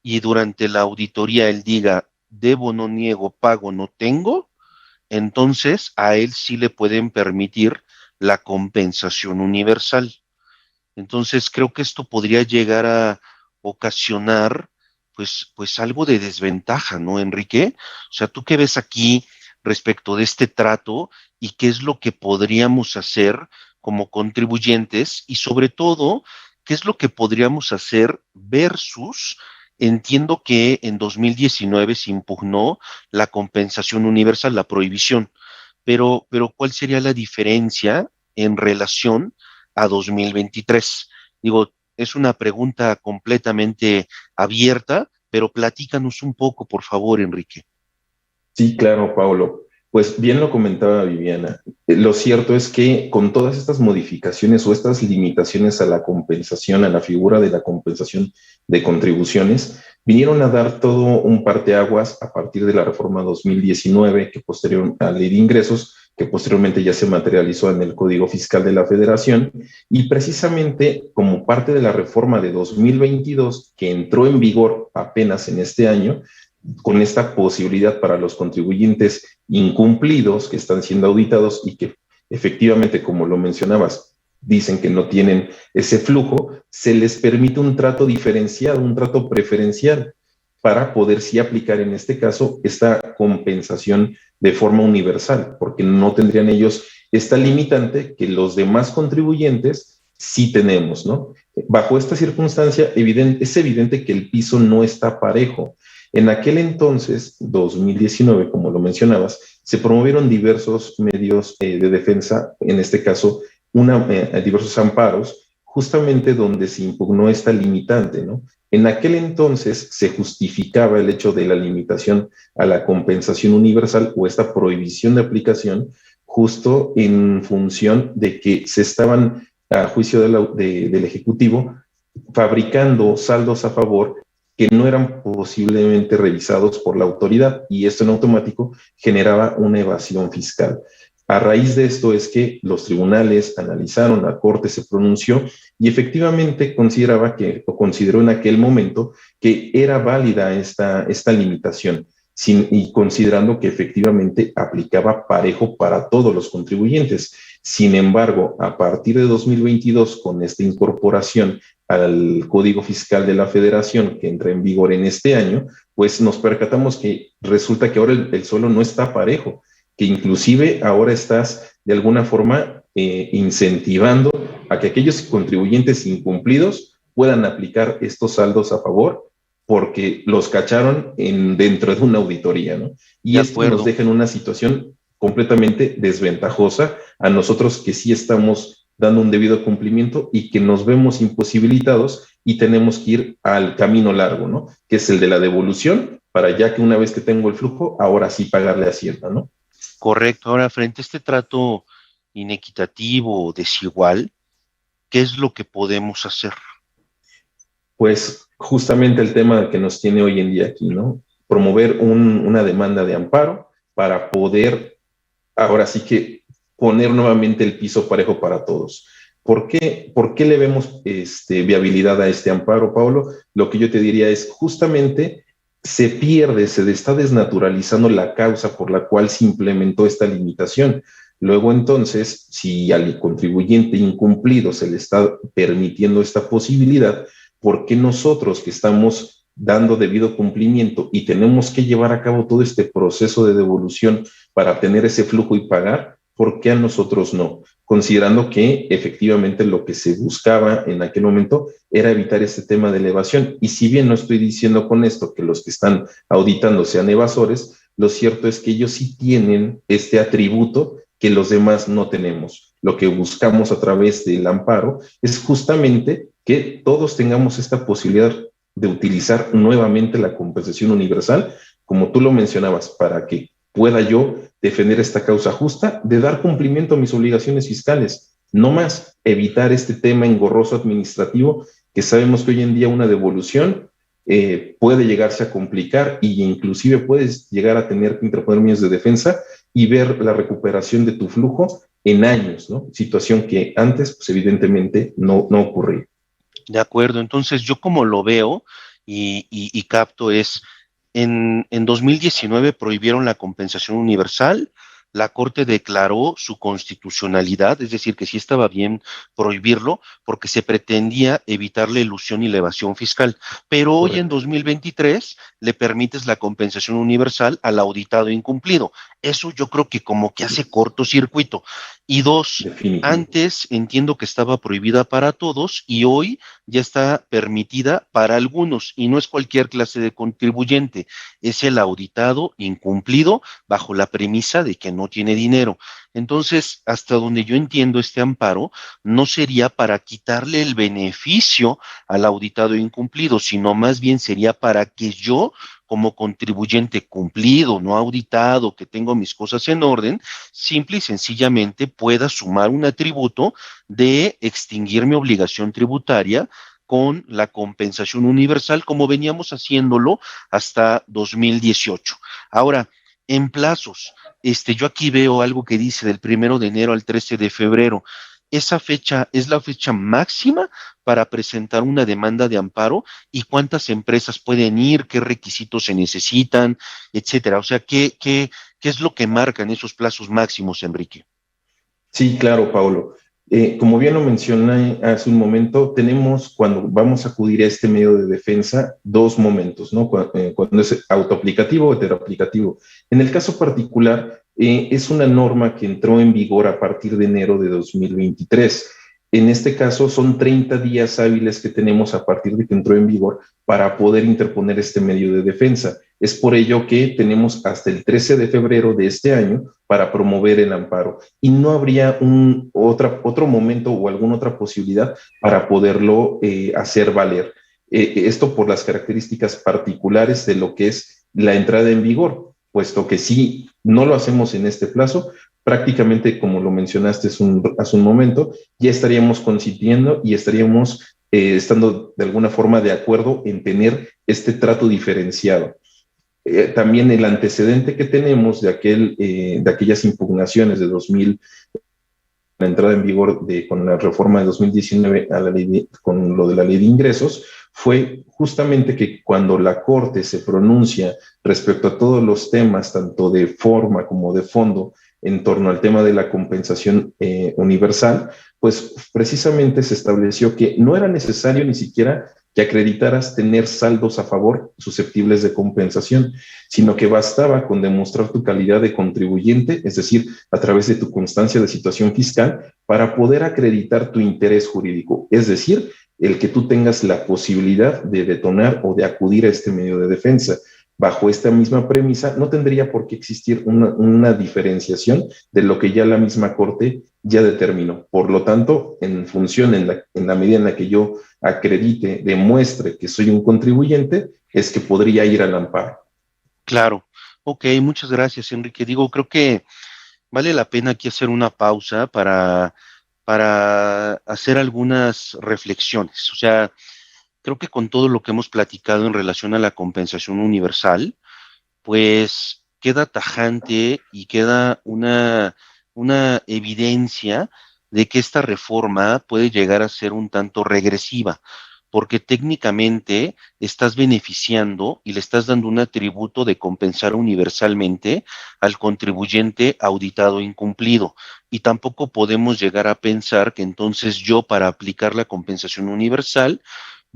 y durante la auditoría él diga, debo, no niego, pago, no tengo, entonces a él sí le pueden permitir la compensación universal. Entonces creo que esto podría llegar a ocasionar pues algo de desventaja, ¿no, Enrique? O sea, ¿tú qué ves aquí respecto de este trato y qué es lo que podríamos hacer como contribuyentes y sobre todo, qué es lo que podríamos hacer versus, entiendo que en 2019 se impugnó la compensación universal, la prohibición, pero ¿cuál sería la diferencia en relación a 2023? Digo, es una pregunta completamente abierta, pero platícanos un poco, por favor, Enrique. Sí, claro, Paulo. Pues bien lo comentaba Viviana. Lo cierto es que con todas estas modificaciones o estas limitaciones a la compensación, a la figura de la compensación de contribuciones, vinieron a dar todo un parteaguas a partir de la reforma 2019, que posterior a la ley de ingresos, que posteriormente ya se materializó en el Código Fiscal de la Federación, y precisamente como parte de la reforma de 2022, que entró en vigor apenas en este año, con esta posibilidad para los contribuyentes incumplidos que están siendo auditados y que efectivamente, como lo mencionabas, dicen que no tienen ese flujo, se les permite un trato diferenciado, un trato preferencial para poder sí aplicar en este caso esta compensación de forma universal, porque no tendrían ellos esta limitante que los demás contribuyentes sí tenemos, ¿no? Bajo esta circunstancia, es evidente que el piso no está parejo. En aquel entonces, 2019, como lo mencionabas, se promovieron diversos medios de defensa, en este caso, diversos amparos, justamente donde se impugnó esta limitante, ¿no? En aquel entonces se justificaba el hecho de la limitación a la compensación universal o esta prohibición de aplicación justo en función de que se estaban, a juicio del Ejecutivo, fabricando saldos a favor que no eran posiblemente revisados por la autoridad y esto en automático generaba una evasión fiscal. A raíz de esto es que los tribunales analizaron, la Corte se pronunció y efectivamente consideró en aquel momento que era válida esta limitación y considerando que efectivamente aplicaba parejo para todos los contribuyentes. Sin embargo, a partir de 2022, con esta incorporación al Código Fiscal de la Federación que entra en vigor en este año, pues nos percatamos que resulta que ahora el suelo no está parejo, que inclusive ahora estás de alguna forma incentivando a que aquellos contribuyentes incumplidos puedan aplicar estos saldos a favor porque los cacharon dentro de una auditoría, ¿no? Y esto nos deja en una situación completamente desventajosa a nosotros que sí estamos dando un debido cumplimiento y que nos vemos imposibilitados y tenemos que ir al camino largo, ¿no? Que es el de la devolución, para ya que una vez que tengo el flujo, ahora sí pagarle a Hacienda, ¿no? Correcto. Ahora, frente a este trato inequitativo o desigual, ¿qué es lo que podemos hacer? Pues justamente el tema que nos tiene hoy en día aquí, ¿no? Promover una demanda de amparo para poder, ahora sí que poner nuevamente el piso parejo para todos. ¿Por qué le vemos viabilidad a este amparo, Pablo? Lo que yo te diría es justamente se está desnaturalizando la causa por la cual se implementó esta limitación. Luego entonces, si al contribuyente incumplido se le está permitiendo esta posibilidad, ¿por qué nosotros que estamos dando debido cumplimiento y tenemos que llevar a cabo todo este proceso de devolución para tener ese flujo y pagar, por qué a nosotros no? Considerando que efectivamente lo que se buscaba en aquel momento era evitar este tema de elevación. Y si bien no estoy diciendo con esto que los que están auditando sean evasores, lo cierto es que ellos sí tienen este atributo que los demás no tenemos. Lo que buscamos a través del amparo es justamente que todos tengamos esta posibilidad de utilizar nuevamente la compensación universal, como tú lo mencionabas, para que pueda yo defender esta causa justa de dar cumplimiento a mis obligaciones fiscales, no más evitar este tema engorroso administrativo que sabemos que hoy en día una devolución puede llegarse a complicar e inclusive puedes llegar a tener que interponer medios de defensa y ver la recuperación de tu flujo en años, ¿no? Situación que antes, pues evidentemente no ocurría. De acuerdo, entonces yo como lo veo y capto es, en 2019 prohibieron la compensación universal, la Corte declaró su constitucionalidad, es decir, que sí estaba bien prohibirlo porque se pretendía evitar la elusión y la evasión fiscal, pero hoy en 2023 le permites la compensación universal al auditado incumplido. Eso yo creo que como que hace cortocircuito. Y dos, antes entiendo que estaba prohibida para todos y hoy ya está permitida para algunos y no es cualquier clase de contribuyente, es el auditado incumplido bajo la premisa de que no tiene dinero. Entonces, hasta donde yo entiendo este amparo, no sería para quitarle el beneficio al auditado incumplido, sino más bien sería para que yo, como contribuyente cumplido, no auditado, que tengo mis cosas en orden, simple y sencillamente pueda sumar un atributo de extinguir mi obligación tributaria con la compensación universal, como veníamos haciéndolo hasta 2018. Ahora, en plazos, yo aquí veo algo que dice del 1 de enero al 13 de febrero. ¿Esa fecha es la fecha máxima para presentar una demanda de amparo? ¿Y cuántas empresas pueden ir? ¿Qué requisitos se necesitan? Etcétera. O sea, ¿qué es lo que marcan esos plazos máximos, Enrique? Sí, claro, Paulo. Como bien lo mencioné hace un momento, tenemos cuando vamos a acudir a este medio de defensa dos momentos, ¿no? Cuando es autoaplicativo o heteroaplicativo. En el caso particular, es una norma que entró en vigor a partir de enero de 2023. En este caso, son 30 días hábiles que tenemos a partir de que entró en vigor para poder interponer este medio de defensa. Es por ello que tenemos hasta el 13 de febrero de este año para promover el amparo y no habría otro momento o alguna otra posibilidad para poderlo hacer valer. Esto por las características particulares de lo que es la entrada en vigor, puesto que si no lo hacemos en este plazo, prácticamente, como lo mencionaste hace un momento, ya estaríamos consintiendo y estaríamos estando de alguna forma de acuerdo en tener este trato diferenciado. También el antecedente que tenemos de aquellas impugnaciones de 2000, la entrada en vigor con la reforma de 2019 a la ley con lo de la ley de ingresos, fue justamente que cuando la Corte se pronuncia respecto a todos los temas, tanto de forma como de fondo, en torno al tema de la compensación universal, pues precisamente se estableció que no era necesario ni siquiera que acreditaras tener saldos a favor susceptibles de compensación, sino que bastaba con demostrar tu calidad de contribuyente, es decir, a través de tu constancia de situación fiscal, para poder acreditar tu interés jurídico, es decir, el que tú tengas la posibilidad de detonar o de acudir a este medio de defensa. Bajo esta misma premisa, no tendría por qué existir una diferenciación de lo que ya la misma Corte ya determinó. Por lo tanto, en función, en la medida en la que yo acredite, demuestre que soy un contribuyente, es que podría ir al amparo. Claro. Ok, muchas gracias, Enrique. Digo, creo que vale la pena aquí hacer una pausa para hacer algunas reflexiones. O sea, creo que con todo lo que hemos platicado en relación a la compensación universal, pues queda tajante y queda una evidencia de que esta reforma puede llegar a ser un tanto regresiva, porque técnicamente estás beneficiando y le estás dando un atributo de compensar universalmente al contribuyente auditado incumplido. Y tampoco podemos llegar a pensar que entonces yo, para aplicar la compensación universal,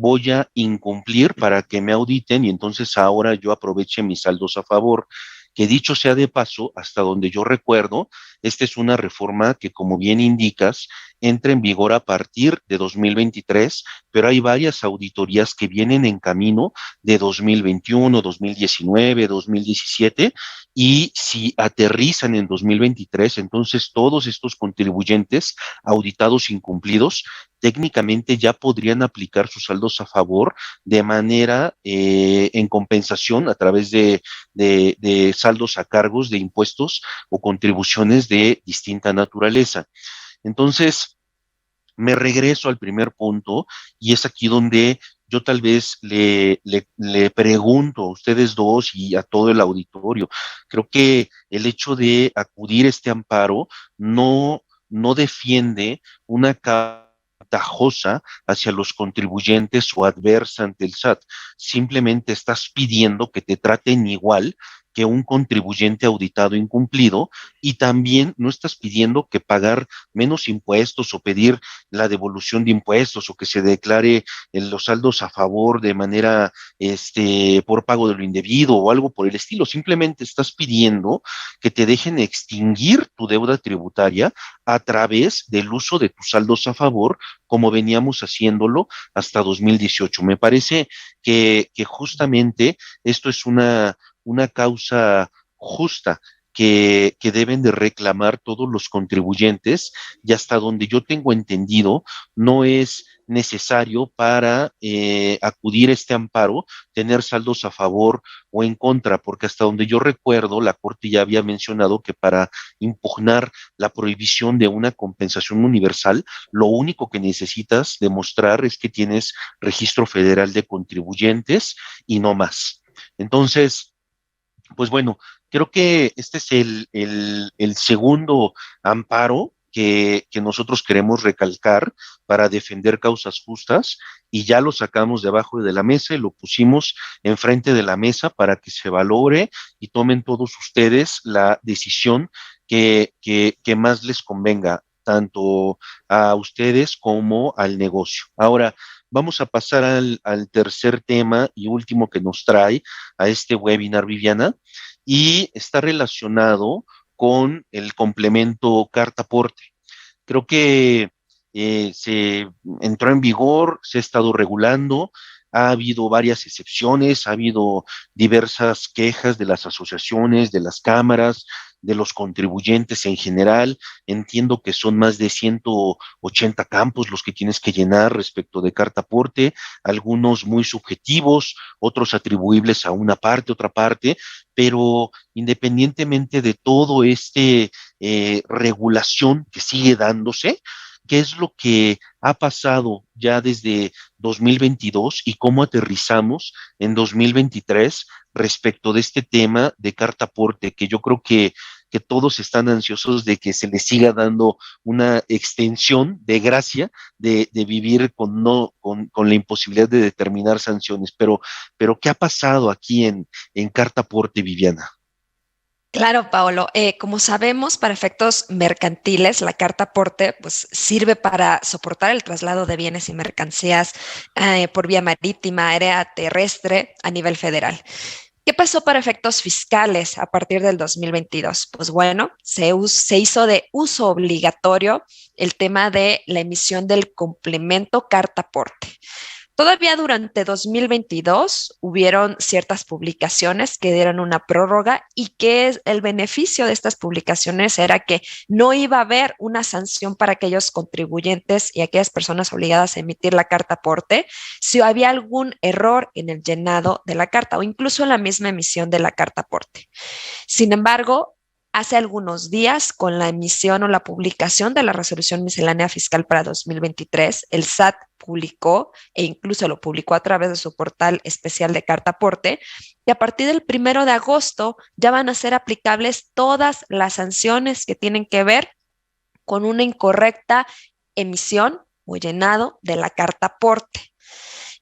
voy a incumplir para que me auditen y entonces ahora yo aproveche mis saldos a favor. Que dicho sea de paso, hasta donde yo recuerdo, esta es una reforma que, como bien indicas, entra en vigor a partir de 2023, pero hay varias auditorías que vienen en camino de 2021, 2019, 2017, y si aterrizan en 2023, entonces todos estos contribuyentes auditados incumplidos técnicamente ya podrían aplicar sus saldos a favor de manera en compensación a través de saldos a cargos de impuestos o contribuciones de distinta naturaleza. Entonces, me regreso al primer punto y es aquí donde yo tal vez le pregunto a ustedes dos y a todo el auditorio. Creo que el hecho de acudir a este amparo no defiende una ventajosa hacia los contribuyentes o adversa ante el SAT. Simplemente estás pidiendo que te traten igual que un contribuyente auditado incumplido y también no estás pidiendo que pagar menos impuestos o pedir la devolución de impuestos o que se declare los saldos a favor de manera por pago de lo indebido o algo por el estilo. Simplemente estás pidiendo que te dejen extinguir tu deuda tributaria a través del uso de tus saldos a favor, como veníamos haciéndolo hasta 2018. Me parece que justamente esto es una causa justa que deben de reclamar todos los contribuyentes y hasta donde yo tengo entendido, no es necesario para acudir a este amparo tener saldos a favor o en contra, porque hasta donde yo recuerdo, la Corte ya había mencionado que para impugnar la prohibición de una compensación universal, lo único que necesitas demostrar es que tienes registro federal de contribuyentes y no más. Entonces, pues bueno, creo que este es el segundo amparo que nosotros queremos recalcar para defender causas justas y ya lo sacamos debajo de la mesa y lo pusimos enfrente de la mesa para que se valore y tomen todos ustedes la decisión que más les convenga, tanto a ustedes como al negocio. Ahora, vamos a pasar al tercer tema y último que nos trae a este webinar, Viviana, y está relacionado con el complemento carta aporte. Creo que se entró en vigor, se ha estado regulando, ha habido varias excepciones, ha habido diversas quejas de las asociaciones, de las cámaras, de los contribuyentes en general. Entiendo que son más de 180 campos los que tienes que llenar respecto de carta aporte, algunos muy subjetivos, otros atribuibles a una parte, otra parte, pero independientemente de todo regulación que sigue dándose, qué es lo que ha pasado ya desde 2022 y cómo aterrizamos en 2023 respecto de este tema de carta aporte, que yo creo que todos están ansiosos de que se les siga dando una extensión de gracia de vivir con la imposibilidad de determinar sanciones. Pero ¿qué ha pasado aquí en carta aporte, Viviana? Claro, Paolo. Como sabemos, para efectos mercantiles, la carta aporte pues, sirve para soportar el traslado de bienes y mercancías por vía marítima, aérea, terrestre a nivel federal. ¿Qué pasó para efectos fiscales a partir del 2022? Pues bueno, se hizo de uso obligatorio el tema de la emisión del complemento carta aporte. Todavía durante 2022 hubieron ciertas publicaciones que dieron una prórroga y que el beneficio de estas publicaciones era que no iba a haber una sanción para aquellos contribuyentes y aquellas personas obligadas a emitir la carta aporte si había algún error en el llenado de la carta o incluso en la misma emisión de la carta aporte. Sin embargo, hace algunos días, con la emisión o la publicación de la resolución miscelánea fiscal para 2023, el SAT publicó, e incluso lo publicó a través de su portal especial de carta aporte, que a partir del 1 de agosto ya van a ser aplicables todas las sanciones que tienen que ver con una incorrecta emisión o llenado de la carta aporte.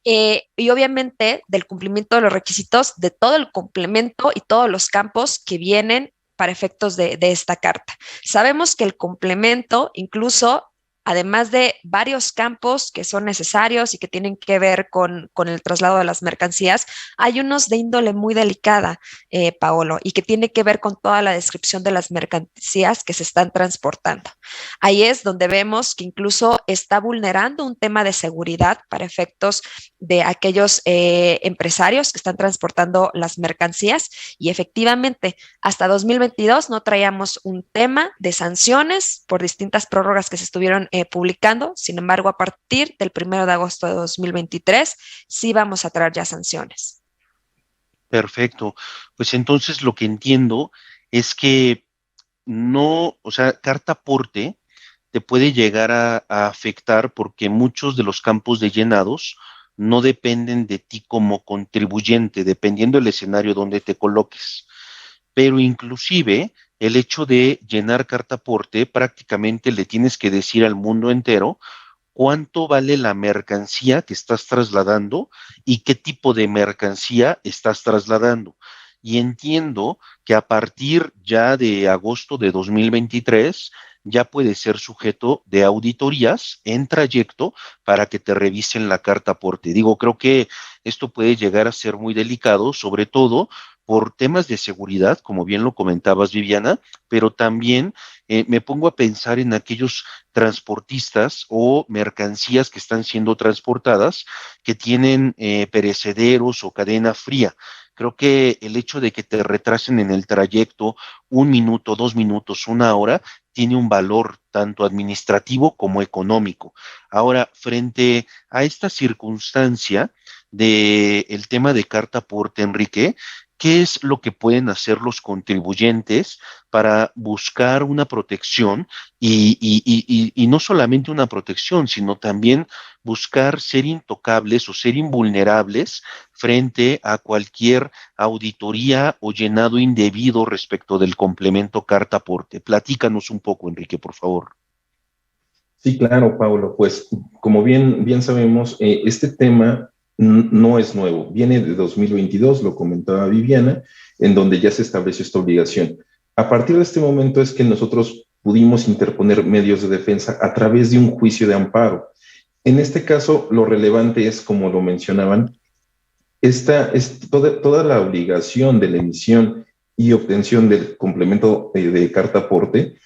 Y obviamente del cumplimiento de los requisitos de todo el complemento y todos los campos que vienen para efectos de esta carta. Sabemos que el complemento incluso, además de varios campos que son necesarios y que tienen que ver con el traslado de las mercancías, hay unos de índole muy delicada, Paolo, y que tiene que ver con toda la descripción de las mercancías que se están transportando. Ahí es donde vemos que incluso está vulnerando un tema de seguridad para efectos de aquellos empresarios que están transportando las mercancías y efectivamente hasta 2022 no traíamos un tema de sanciones por distintas prórrogas que se estuvieron publicando. Sin embargo, a partir del 1 de agosto de 2023 sí vamos a traer ya sanciones. Perfecto. Pues entonces lo que entiendo es que no, o sea, carta aporte te puede llegar a afectar porque muchos de los campos de llenados no dependen de ti como contribuyente, dependiendo del escenario donde te coloques. Pero inclusive el hecho de llenar carta aporte, prácticamente le tienes que decir al mundo entero cuánto vale la mercancía que estás trasladando y qué tipo de mercancía estás trasladando. Y entiendo que a partir ya de agosto de 2023 ya puede ser sujeto de auditorías en trayecto para que te revisen la carta aporte. Digo, creo que esto puede llegar a ser muy delicado, sobre todo por temas de seguridad, como bien lo comentabas, Viviana, pero también me pongo a pensar en aquellos transportistas o mercancías que están siendo transportadas que tienen perecederos o cadena fría. Creo que el hecho de que te retrasen en el trayecto 1 minuto, 2 minutos, 1 hora, tiene un valor tanto administrativo como económico. Ahora, frente a esta circunstancia del tema de carta aporte, Enrique, ¿qué es lo que pueden hacer los contribuyentes para buscar una protección y no solamente una protección, sino también buscar ser intocables o ser invulnerables frente a cualquier auditoría o llenado indebido respecto del complemento carta aporte? Platícanos un poco, Enrique, por favor. Sí, claro, Paulo. Pues como bien sabemos, este tema no es nuevo. Viene de 2022, lo comentaba Viviana, en donde ya se estableció esta obligación. A partir de este momento es que nosotros pudimos interponer medios de defensa a través de un juicio de amparo. En este caso, lo relevante es, como lo mencionaban, esta es toda la obligación de la emisión y obtención del complemento de carta aporte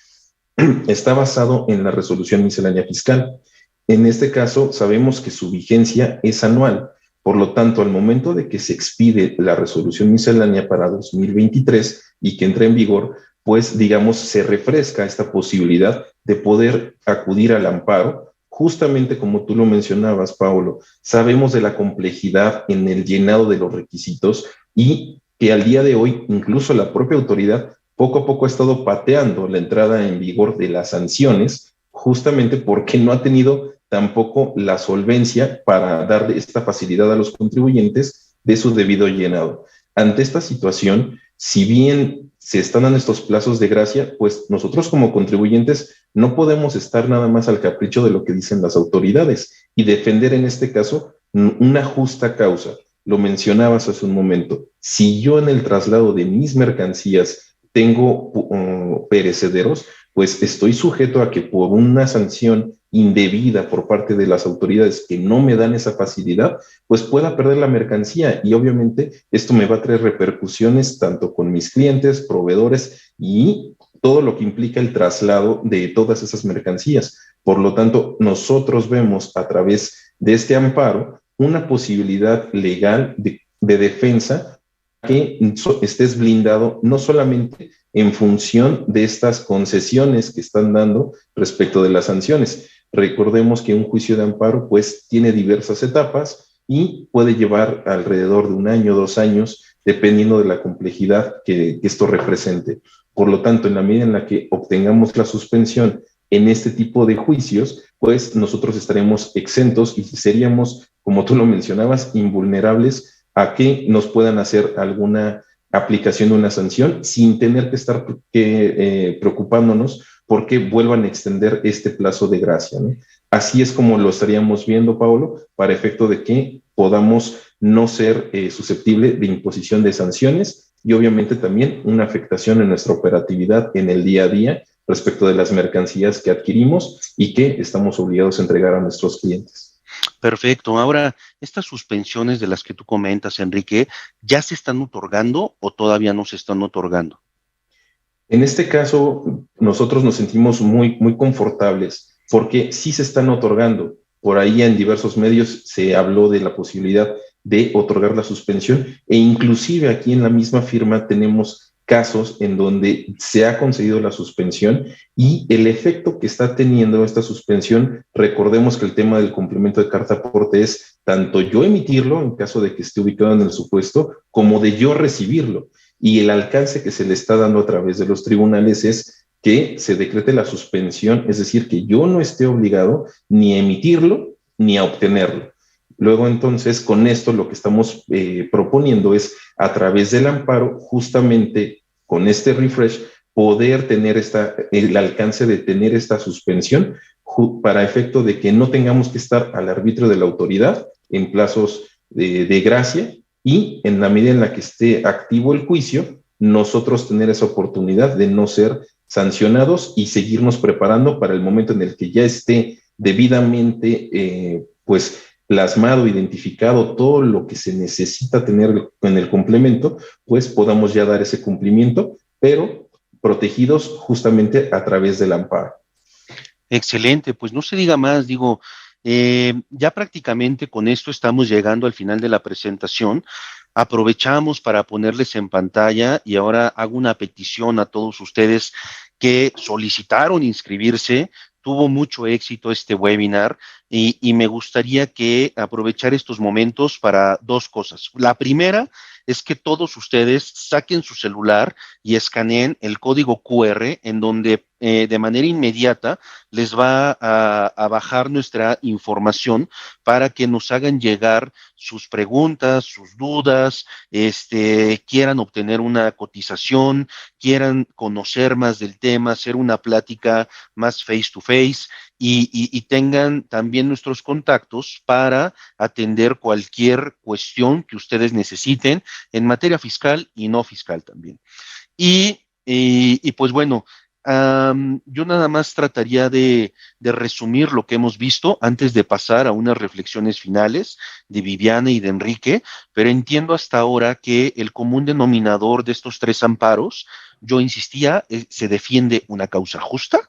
está basado en la resolución miscelánea fiscal. En este caso, sabemos que su vigencia es anual. Por lo tanto, al momento de que se expide la resolución miscelánea para 2023 y que entre en vigor, pues, digamos, se refresca esta posibilidad de poder acudir al amparo. Justamente como tú lo mencionabas, Paulo, sabemos de la complejidad en el llenado de los requisitos y que al día de hoy, incluso la propia autoridad poco a poco ha estado pateando la entrada en vigor de las sanciones, justamente porque no ha tenido tampoco la solvencia para dar esta facilidad a los contribuyentes de su debido llenado. Ante esta situación, si bien se están dando estos plazos de gracia, pues nosotros como contribuyentes no podemos estar nada más al capricho de lo que dicen las autoridades y defender en este caso una justa causa. Lo mencionabas hace un momento. Si yo en el traslado de mis mercancías tengo perecederos, pues estoy sujeto a que por una sanción indebida por parte de las autoridades que no me dan esa facilidad, pues pueda perder la mercancía y obviamente esto me va a traer repercusiones tanto con mis clientes, proveedores y todo lo que implica el traslado de todas esas mercancías. Por lo tanto, nosotros vemos a través de este amparo una posibilidad legal de defensa que estés blindado no solamente en función de estas concesiones que están dando respecto de las sanciones. Recordemos que un juicio de amparo pues tiene diversas etapas y puede llevar alrededor de 1 año, 2 años, dependiendo de la complejidad que esto represente. Por lo tanto, en la medida en la que obtengamos la suspensión en este tipo de juicios, pues nosotros estaremos exentos y seríamos, como tú lo mencionabas, invulnerables a que nos puedan hacer alguna aplicación de una sanción sin tener que estar preocupándonos porque vuelvan a extender este plazo de gracia, ¿no? Así es como lo estaríamos viendo, Paolo, para efecto de que podamos no ser susceptible de imposición de sanciones y obviamente también una afectación en nuestra operatividad en el día a día respecto de las mercancías que adquirimos y que estamos obligados a entregar a nuestros clientes. Perfecto. Ahora, estas suspensiones de las que tú comentas, Enrique, ¿ya se están otorgando o todavía no se están otorgando? En este caso, nosotros nos sentimos muy confortables porque sí se están otorgando. Por ahí en diversos medios se habló de la posibilidad de otorgar la suspensión e inclusive aquí en la misma firma tenemos casos en donde se ha concedido la suspensión y el efecto que está teniendo esta suspensión, recordemos que el tema del complemento de carta aporte es tanto yo emitirlo en caso de que esté ubicado en el supuesto como de yo recibirlo. Y el alcance que se le está dando a través de los tribunales es que se decrete la suspensión, es decir, que yo no esté obligado ni a emitirlo ni a obtenerlo. Luego, entonces, con esto lo que estamos proponiendo es, a través del amparo, justamente con este refresh, poder tener el alcance de tener esta suspensión para efecto de que no tengamos que estar al arbitrio de la autoridad en plazos de gracia y en la medida en la que esté activo el juicio, nosotros tener esa oportunidad de no ser sancionados y seguirnos preparando para el momento en el que ya esté debidamente pues plasmado, identificado todo lo que se necesita tener en el complemento, pues podamos ya dar ese cumplimiento, pero protegidos justamente a través del amparo. Excelente, pues no se diga más, digo, ya prácticamente con esto estamos llegando al final de la presentación. Aprovechamos para ponerles en pantalla y ahora hago una petición a todos ustedes que solicitaron inscribirse. Tuvo mucho éxito este webinar y me gustaría que aprovechar estos momentos para 2 cosas. La primera es que todos ustedes saquen su celular y escaneen el código QR en donde de manera inmediata les va a bajar nuestra información para que nos hagan llegar sus preguntas, sus dudas, quieran obtener una cotización, quieran conocer más del tema, hacer una plática más face to face y tengan también nuestros contactos para atender cualquier cuestión que ustedes necesiten en materia fiscal y no fiscal también. Y pues bueno, yo nada más trataría de resumir lo que hemos visto antes de pasar a unas reflexiones finales de Viviana y de Enrique, pero entiendo hasta ahora que el común denominador de estos 3 amparos, yo insistía, se defiende una causa justa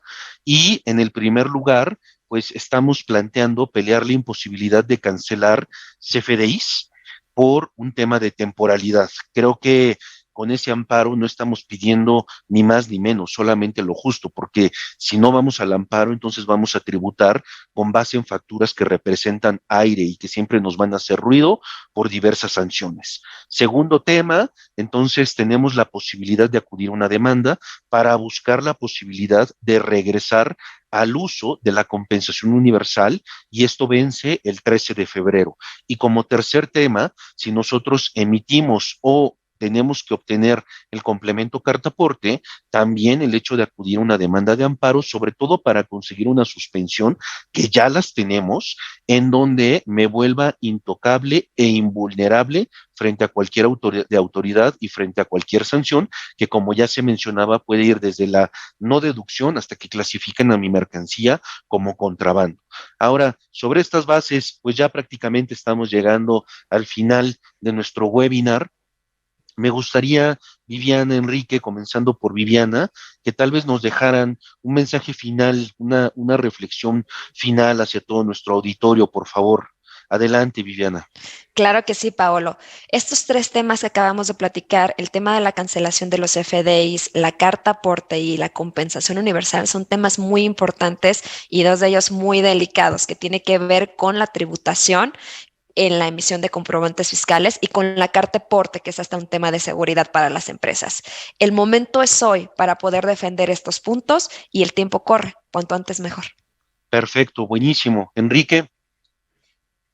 y en el primer lugar, pues estamos planteando pelear la imposibilidad de cancelar CFDIs por un tema de temporalidad. Creo que con ese amparo no estamos pidiendo ni más ni menos, solamente lo justo, porque si no vamos al amparo, entonces vamos a tributar con base en facturas que representan aire y que siempre nos van a hacer ruido por diversas sanciones. Segundo tema, entonces tenemos la posibilidad de acudir a una demanda para buscar la posibilidad de regresar al uso de la compensación universal y esto vence el 13 de febrero. Y como tercer tema, si nosotros emitimos o tenemos que obtener el complemento carta aporte, también el hecho de acudir a una demanda de amparo, sobre todo para conseguir una suspensión, que ya las tenemos, en donde me vuelva intocable e invulnerable frente a cualquier autoridad y frente a cualquier sanción, que como ya se mencionaba, puede ir desde la no deducción hasta que clasifiquen a mi mercancía como contrabando. Ahora, sobre estas bases, pues ya prácticamente estamos llegando al final de nuestro webinar. Me gustaría, Viviana, Enrique, comenzando por Viviana, que tal vez nos dejaran un mensaje final, una reflexión final hacia todo nuestro auditorio, por favor. Adelante, Viviana. Claro que sí, Paolo. Estos tres temas que acabamos de platicar, el tema de la cancelación de los FDIs, la carta aporte y la compensación universal, son temas muy importantes y dos de ellos muy delicados que tiene que ver con la tributación en la emisión de comprobantes fiscales y con la carta aporte, que es hasta un tema de seguridad para las empresas. El momento es hoy para poder defender estos puntos y el tiempo corre, cuanto antes mejor. Perfecto, buenísimo. Enrique.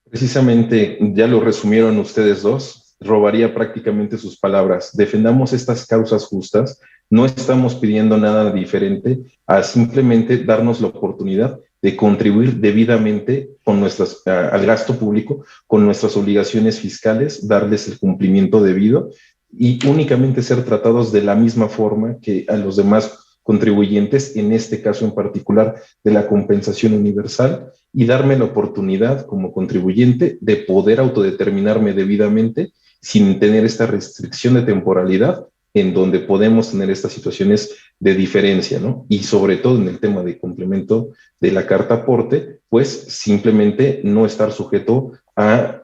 Precisamente, ya lo resumieron ustedes dos, robaría prácticamente sus palabras. Defendamos estas causas justas, no estamos pidiendo nada diferente a simplemente darnos la oportunidad de contribuir debidamente con al gasto público, con nuestras obligaciones fiscales, darles el cumplimiento debido y únicamente ser tratados de la misma forma que a los demás contribuyentes, en este caso en particular de la compensación universal, y darme la oportunidad como contribuyente de poder autodeterminarme debidamente sin tener esta restricción de temporalidad en donde podemos tener estas situaciones de diferencia, ¿no? Y sobre todo en el tema de complemento de la carta aporte, pues simplemente no estar sujeto a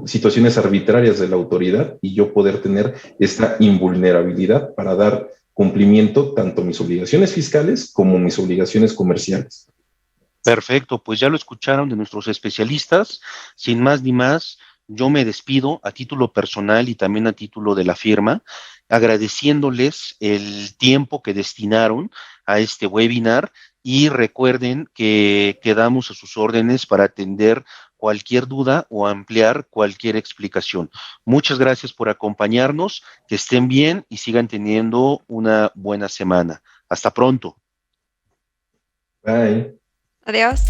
situaciones arbitrarias de la autoridad y yo poder tener esta invulnerabilidad para dar cumplimiento tanto a mis obligaciones fiscales como mis obligaciones comerciales. Perfecto, pues ya lo escucharon de nuestros especialistas. Sin más ni más, yo me despido a título personal y también a título de la firma, agradeciéndoles el tiempo que destinaron a este webinar y recuerden que quedamos a sus órdenes para atender cualquier duda o ampliar cualquier explicación. Muchas gracias por acompañarnos, que estén bien y sigan teniendo una buena semana. Hasta pronto. Bye. Adiós.